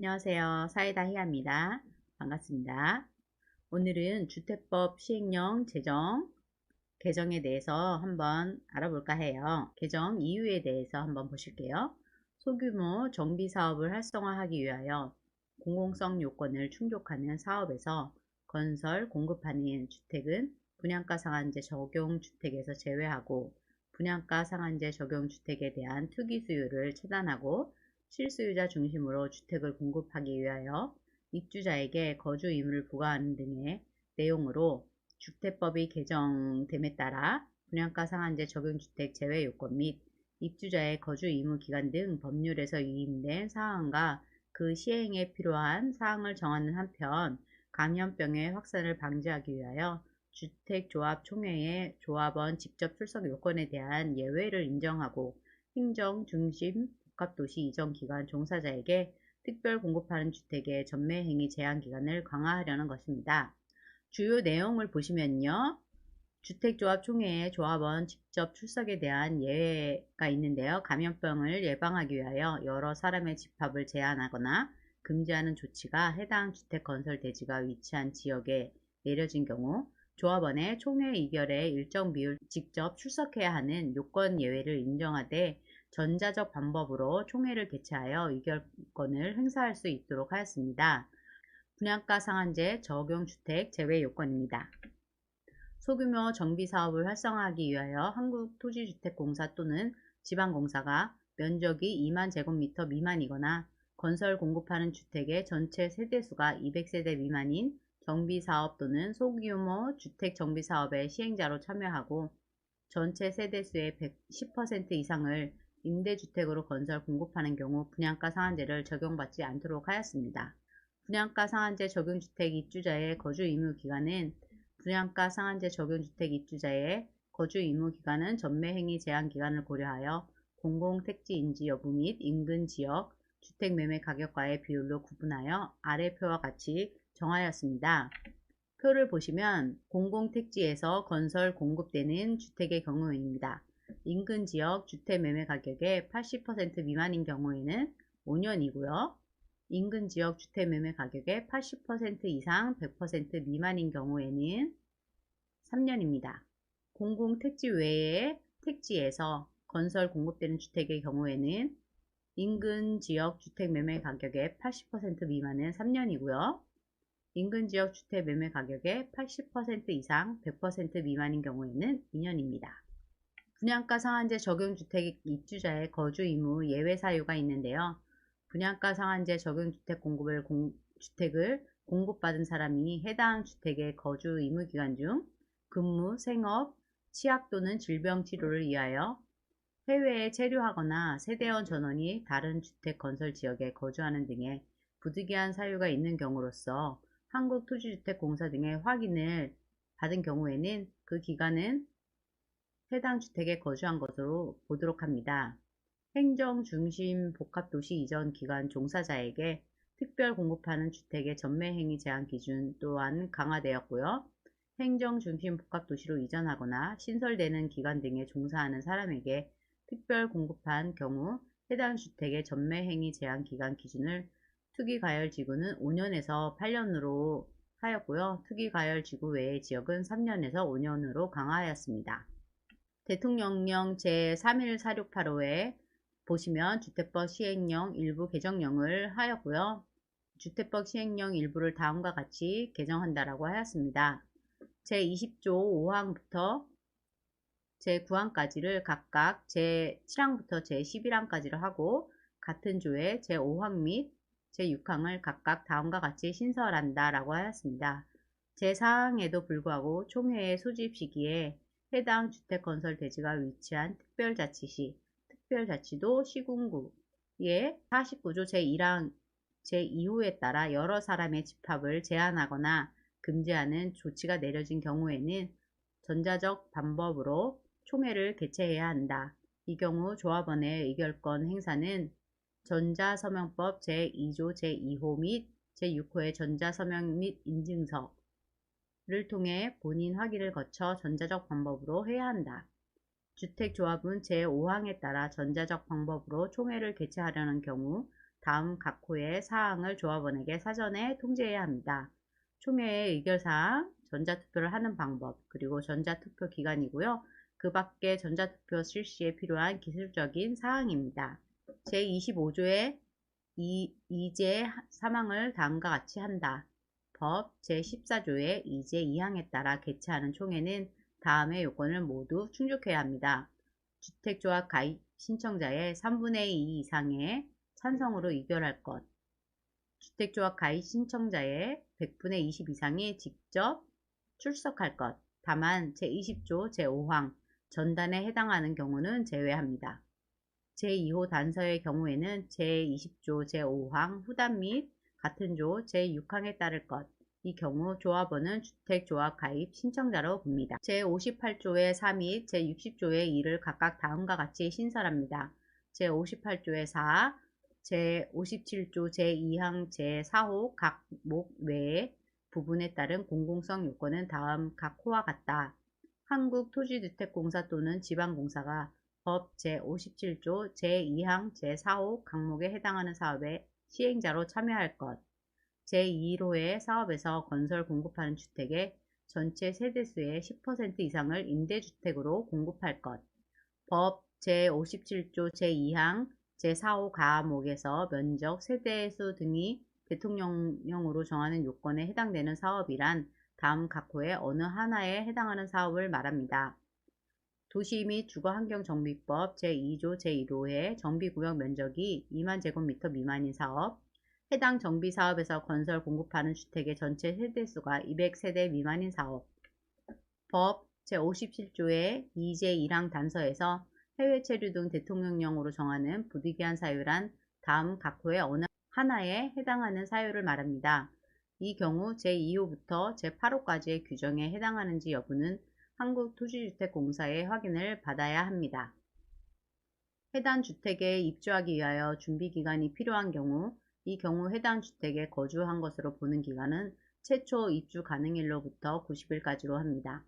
안녕하세요. 사이다 희아입니다. 반갑습니다. 오늘은 주택법 시행령 개정에 대해서 한번 알아볼까 해요. 개정 이유에 대해서 한번 보실게요. 소규모 정비 사업을 활성화하기 위하여 공공성 요건을 충족하는 사업에서 건설, 공급하는 주택은 분양가 상한제 적용 주택에서 제외하고 분양가 상한제 적용 주택에 대한 투기 수요를 차단하고 실수요자 중심으로 주택을 공급하기 위하여 입주자에게 거주 의무를 부과하는 등의 내용으로 주택법이 개정됨에 따라 분양가 상한제 적용주택 제외 요건 및 입주자의 거주 의무 기간 등 법률에서 위임된 사항과 그 시행에 필요한 사항을 정하는 한편 감염병의 확산을 방지하기 위하여 주택조합총회의 조합원 직접 출석 요건에 대한 예외를 인정하고 행정 중심 복합도시 이전 기간 종사자에게 특별 공급하는 주택의 전매 행위 제한 기간을 강화하려는 것입니다. 주요 내용을 보시면요. 주택조합 총회에 조합원 직접 출석에 대한 예외가 있는데요. 감염병을 예방하기 위하여 여러 사람의 집합을 제한하거나 금지하는 조치가 해당 주택 건설 대지가 위치한 지역에 내려진 경우 조합원의 총회 의결에 일정 비율 직접 출석해야 하는 요건 예외를 인정하되 전자적 방법으로 총회를 개최하여 의결권을 행사할 수 있도록 하였습니다. 분양가 상한제 적용 주택 제외 요건입니다. 소규모 정비 사업을 활성화하기 위하여 한국토지주택공사 또는 지방공사가 면적이 2만 제곱미터 미만이거나 건설 공급하는 주택의 전체 세대수가 200세대 미만인 정비사업 또는 소규모 주택 정비사업의 시행자로 참여하고 전체 세대수의 10% 이상을 임대주택으로 건설 공급하는 경우 분양가 상한제를 적용받지 않도록 하였습니다. 분양가 상한제 적용주택 입주자의 거주 의무 기간은 분양가 상한제 적용주택 입주자의 거주 의무 기간은 전매행위 제한 기간을 고려하여 공공택지인지 여부 및 인근 지역 주택 매매 가격과의 비율로 구분하여 아래 표와 같이 정하였습니다. 표를 보시면 공공택지에서 건설 공급되는 주택의 경우입니다. 인근 지역 주택 매매 가격의 80% 미만인 경우에는 5년이고요. 인근 지역 주택 매매 가격의 80% 이상 100% 미만인 경우에는 3년입니다. 공공택지 외의 택지에서 건설 공급되는 주택의 경우에는 인근 지역 주택 매매 가격의 80% 미만은 3년이고요. 인근 지역 주택 매매 가격의 80% 이상 100% 미만인 경우에는 2년입니다. 분양가 상한제 적용주택 입주자의 거주 의무 예외 사유가 있는데요. 분양가 상한제 적용주택 주택을 공급받은 사람이 해당 주택의 거주 의무 기간 중 근무, 생업, 치약 또는 질병 치료를 위하여 해외에 체류하거나 세대원 전원이 다른 주택 건설 지역에 거주하는 등의 부득이한 사유가 있는 경우로서 한국토지주택공사 등의 확인을 받은 경우에는 그 기간은 해당 주택에 거주한 것으로 보도록 합니다. 행정중심 복합도시 이전 기간 종사자에게 특별 공급하는 주택의 전매행위 제한 기준 또한 강화되었고요. 행정중심 복합도시로 이전하거나 신설되는 기간 등에 종사하는 사람에게 특별 공급한 경우 해당 주택의 전매행위 제한 기간 기준을 투기과열지구는 5년에서 8년으로 하였고요. 투기과열지구 외의 지역은 3년에서 5년으로 강화하였습니다. 대통령령 제31468호에 보시면 주택법 시행령 일부 개정령을 하였고요. 주택법 시행령 일부를 다음과 같이 개정한다라고 하였습니다. 제20조 5항부터 제9항까지를 각각 제7항부터 제11항까지를 하고 같은 조의 제5항 및 제6항을 각각 다음과 같이 신설한다라고 하였습니다. 제4항에도 불구하고 총회의 소집 시기에 해당 주택건설 대지가 위치한 특별자치시, 특별자치도 시군구의 49조 제1항 제2호에 따라 여러 사람의 집합을 제한하거나 금지하는 조치가 내려진 경우에는 전자적 방법으로 총회를 개최해야 한다. 이 경우 조합원의 의결권 행사는 전자서명법 제2조 제2호 및 제6호의 전자서명 및 인증서를 통해 본인 확인을 거쳐 전자적 방법으로 해야 한다. 주택조합은 제5항에 따라 전자적 방법으로 총회를 개최하려는 경우 다음 각 호의 사항을 조합원에게 사전에 통지해야 합니다. 총회의 의결사항, 전자투표를 하는 방법, 그리고 전자투표 기간이고요. 그 밖에 전자투표 실시에 필요한 기술적인 사항입니다. 제25조의 2제 사망을 다음과 같이 한다. 법 제14조의 2제 2항에 따라 개최하는 총회는 다음의 요건을 모두 충족해야 합니다. 주택조합 가입 신청자의 3분의 2 이상의 찬성으로 의결할 것. 주택조합 가입 신청자의 100분의 20 이상이 직접 출석할 것. 다만 제20조 제5항 전단에 해당하는 경우는 제외합니다. 제2호 단서의 경우에는 제20조 제5항 후단 및 같은 조 제6항에 따를 것. 이 경우 조합원은 주택조합 가입 신청자로 봅니다. 제58조의 4 및 제60조의 2를 각각 다음과 같이 신설합니다. 제58조의 4, 제57조 제2항 제4호 각 목 외의 부분에 따른 공공성 요건은 다음 각 호와 같다. 한국토지주택공사 또는 지방공사가 법 제57조 제2항 제4호 각목에 해당하는 사업의 시행자로 참여할 것. 제2호의 사업에서 건설 공급하는 주택의 전체 세대수의 10% 이상을 임대주택으로 공급할 것. 법 제57조 제2항 제4호 가목에서 면적, 세대수 등이 대통령령으로 정하는 요건에 해당되는 사업이란 다음 각 호의 어느 하나에 해당하는 사업을 말합니다. 도시 및 주거환경정비법 제2조 제1호의 정비구역 면적이 2만 제곱미터 미만인 사업, 해당 정비사업에서 건설 공급하는 주택의 전체 세대수가 200세대 미만인 사업, 법 제57조의 2제 1항 단서에서 해외 체류 등 대통령령으로 정하는 부득이한 사유란 다음 각 호의 어느 하나에 해당하는 사유를 말합니다. 이 경우 제2호부터 제8호까지의 규정에 해당하는지 여부는 한국토지주택공사의 확인을 받아야 합니다. 해당 주택에 입주하기 위하여 준비기간이 필요한 경우, 이 경우 해당 주택에 거주한 것으로 보는 기간은 최초 입주 가능일로부터 90일까지로 합니다.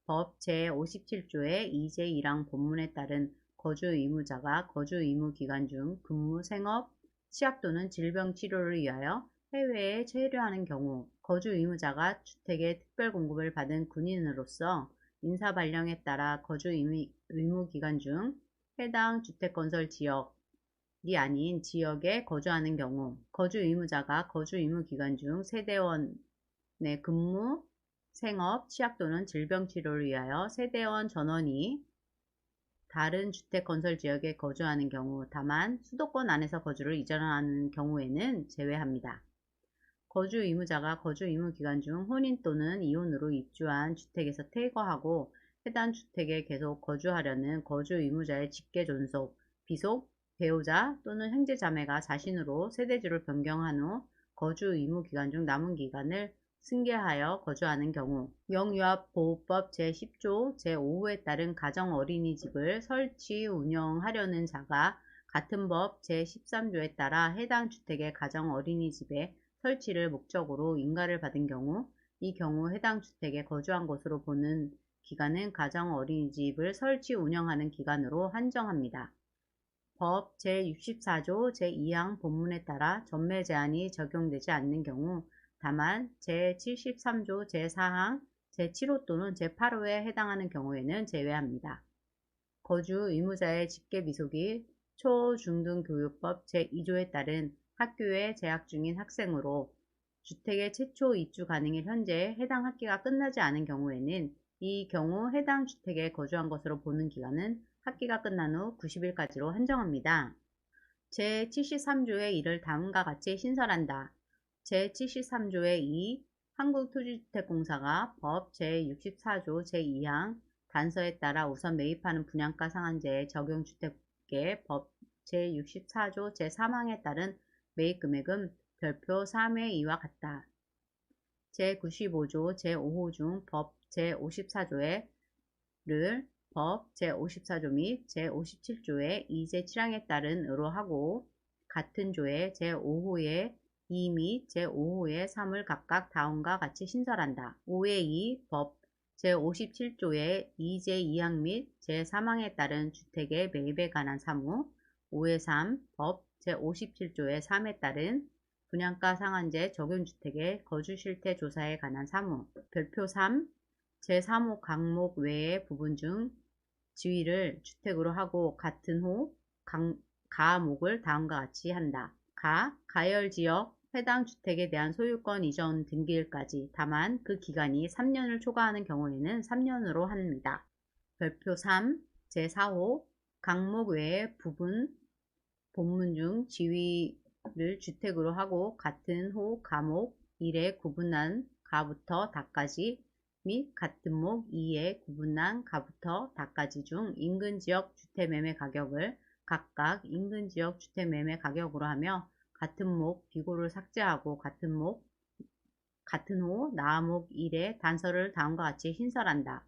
법 제57조의 2제 1항 본문에 따른 거주 의무자가 거주 의무 기간 중 근무, 생업, 취약 또는 질병 치료를 위하여 해외에 체류하는 경우, 거주 의무자가 주택의 특별 공급을 받은 군인으로서 인사 발령에 따라 거주 의무 기간 중 해당 주택 건설 지역이 아닌 지역에 거주하는 경우, 거주 의무자가 거주 의무 기간 중 세대원의 근무, 생업, 취약 또는 질병 치료를 위하여 세대원 전원이 다른 주택 건설 지역에 거주하는 경우, 다만 수도권 안에서 거주를 이전하는 경우에는 제외합니다. 거주 의무자가 거주 의무 기간 중 혼인 또는 이혼으로 입주한 주택에서 퇴거하고 해당 주택에 계속 거주하려는 거주 의무자의 직계 존속, 비속, 배우자 또는 형제 자매가 자신으로 세대주를 변경한 후 거주 의무 기간 중 남은 기간을 승계하여 거주하는 경우, 영유아보호법 제10조 제5호에 따른 가정 어린이집을 설치 운영하려는 자가 같은 법 제13조에 따라 해당 주택의 가정 어린이집에 설치를 목적으로 인가를 받은 경우, 이 경우 해당 주택에 거주한 것으로 보는 기간은 가정 어린이집을 설치 운영하는 기간으로 한정합니다. 법 제64조 제2항 본문에 따라 전매 제한이 적용되지 않는 경우, 다만 제73조 제4항 제7호 또는 제8호에 해당하는 경우에는 제외합니다. 거주 의무자의 직계 비속이 초, 중, 등 교육법 제2조에 따른 학교에 재학 중인 학생으로 주택의 최초 입주 가능일 현재 해당 학기가 끝나지 않은 경우에는 이 경우 해당 주택에 거주한 것으로 보는 기간은 학기가 끝난 후 90일까지로 한정합니다. 제73조의 1을 다음과 같이 신설한다. 제73조의 2. 한국토지주택공사가 법 제64조 제2항 단서에 따라 우선 매입하는 분양가 상한제의 적용주택의 법 제64조 제3항에 따른 매입금액은 별표 3의 2와 같다. 제95조 제5호 중 법 제54조를 법 제54조 및 제57조의 2제 7항에 따른 으로 하고 같은 조의 제5호의 2 및 제5호의 3을 각각 다음과 같이 신설한다. 5의 2 법 제57조의 2제 2항 및 제3항에 따른 주택의 매입에 관한 사무 5의 3 법 제57조의 3에 따른 분양가 상한제 적용주택의 거주실태 조사에 관한 사무 별표 3 제3호 강목 외의 부분 중 지위를 주택으로 하고 같은 호 가목을 다음과 같이 한다. 가열지역 해당 주택에 대한 소유권 이전 등기일까지 다만 그 기간이 3년을 초과하는 경우에는 3년으로 합니다. 별표 3 제4호 강목 외의 본문 중 지위를 주택으로 하고 같은 호 가목 1에 구분한 가부터 다까지 및 같은 목 2에 구분한 가부터 다까지 중 인근지역 주택매매 가격을 각각 인근지역 주택매매 가격으로 하며 같은 목 비고를 삭제하고 같은 호 나목 1의 단서를 다음과 같이 신설한다.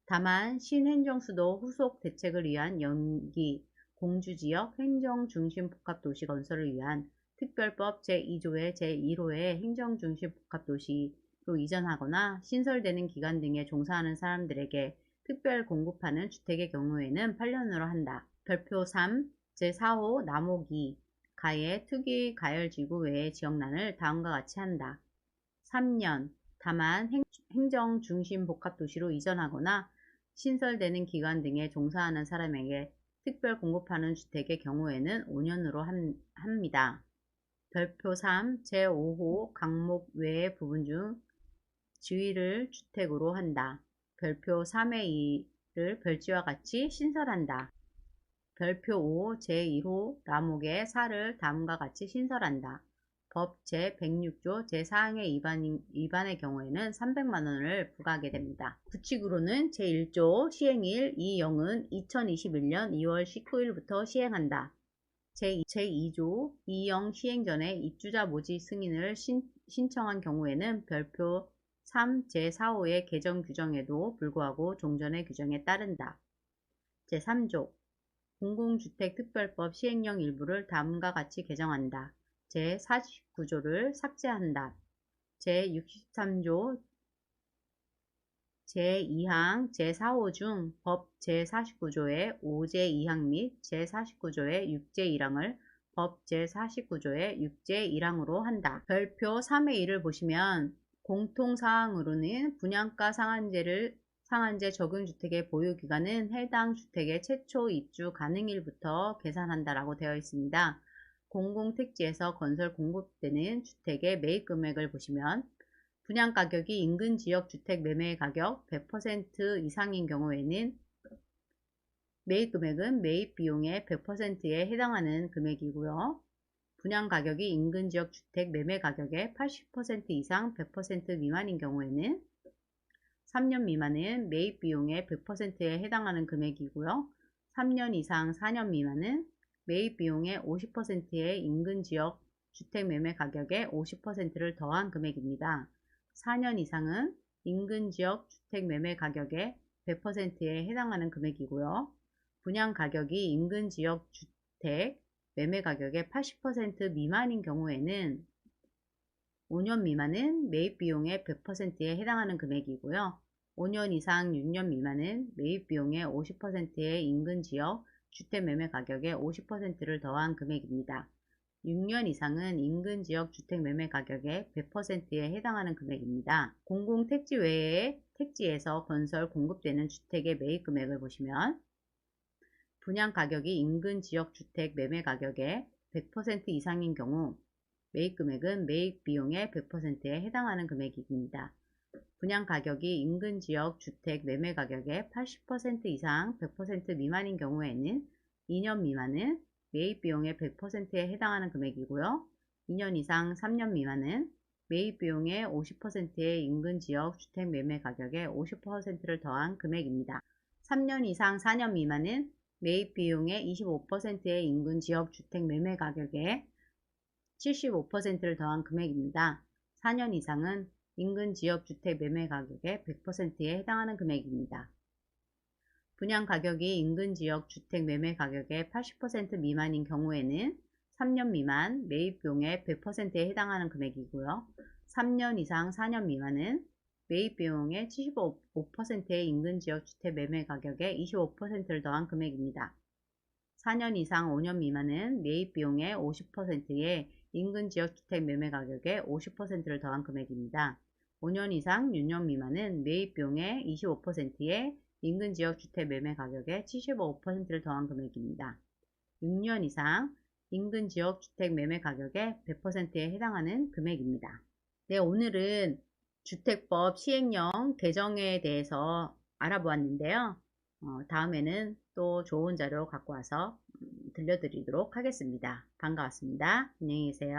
다만 신행정수도 후속 대책을 위한 연기 공주지역 행정중심복합도시 건설을 위한 특별법 제2조의 제1호의 행정중심복합도시로 이전하거나 신설되는 기간 등에 종사하는 사람들에게 특별 공급하는 주택의 경우에는 8년으로 한다. 별표 3 제4호 나목 2 가의 특위 가열지구 외의 지역란을 다음과 같이 한다. 3년 다만 행정중심복합도시로 이전하거나 신설되는 기관 등에 종사하는 사람에게 특별 공급하는 주택의 경우에는 5년으로 합니다. 별표 3 제5호 강목 외의 부분 중 지위를 주택으로 한다. 별표 3의 2를 별지와 같이 신설한다. 별표 5 제1호 라목의 4를 다음과 같이 신설한다. 법 제106조 제4항의 위반의 경우에는 300만원을 부과하게 됩니다. 규칙으로는 제1조 시행일 이 영은 2021년 2월 19일부터 시행한다. 제2조 이영 시행 전에 입주자 모집 승인을 신청한 경우에는 별표 3 제4호의 개정 규정에도 불구하고 종전의 규정에 따른다. 제3조 공공주택특별법 시행령 일부를 다음과 같이 개정한다. 제49조를 삭제한다. 제63조 제2항 제4호 중 법 제49조의 5제 2항 및 제49조의 6제 1항을 법 제49조의 6제 1항으로 한다. 별표 3의 1을 보시면 공통사항으로는 분양가 상한제 적용주택의 보유기간은 해당 주택의 최초 입주 가능일부터 계산한다라고 되어 있습니다. 공공택지에서 건설 공급되는 주택의 매입금액을 보시면 분양가격이 인근지역 주택 매매가격 100% 이상인 경우에는 매입금액은 매입비용의 100%에 해당하는 금액이고요. 분양가격이 인근지역 주택 매매가격의 80% 이상 100% 미만인 경우에는 3년 미만은 매입비용의 100%에 해당하는 금액이고요. 3년 이상 4년 미만은 매입비용의 50%의 인근지역 주택매매가격의 50%를 더한 금액입니다. 4년 이상은 인근지역 주택매매가격의 100%에 해당하는 금액이고요. 분양가격이 인근지역 주택 매매가격의 80% 미만인 경우에는 5년 미만은 매입비용의 100%에 해당하는 금액이고요. 5년 이상 6년 미만은 매입비용의 50%의 인근지역 주택매매가격의 50%를 더한 금액입니다. 6년 이상은 인근지역 주택매매가격의 100%에 해당하는 금액입니다. 공공택지 외에 택지에서 건설 공급되는 주택의 매입금액을 보시면 분양가격이 인근지역 주택 매매가격의 100% 이상인 경우 매입금액은 매입비용의 100%에 해당하는 금액입니다. 분양가격이 인근지역 주택 매매가격의 80% 이상 100% 미만인 경우에는 2년 미만은 매입비용의 100%에 해당하는 금액이고요. 2년 이상 3년 미만은 매입비용의 50%의 인근지역 주택 매매가격의 50%를 더한 금액입니다. 3년 이상 4년 미만은 매입비용의 25%의 인근지역 주택 매매가격의 75%를 더한 금액입니다. 4년 이상은 인근지역 주택 매매가격의 100%에 해당하는 금액입니다. 분양가격이 인근지역 주택 매매가격의 80% 미만인 경우에는 3년 미만 매입비용의 100%에 해당하는 금액이고요. 3년 이상 4년 미만은 매입비용의 75%의 인근지역 주택 매매가격의 25%를 더한 금액입니다. 4년 이상 5년 미만은 매입 비용의 50%에 인근 지역 주택 매매 가격의 50%를 더한 금액입니다. 5년 이상 6년 미만은 매입 비용의 25%에 인근 지역 주택 매매 가격의 75%를 더한 금액입니다. 6년 이상 인근 지역 주택 매매 가격의 100%에 해당하는 금액입니다. 네, 오늘은 주택법 시행령 개정에 대해서 알아보았는데요. 다음에는 또 좋은 자료 갖고 와서 들려드리도록 하겠습니다. 반가웠습니다. 안녕히 계세요.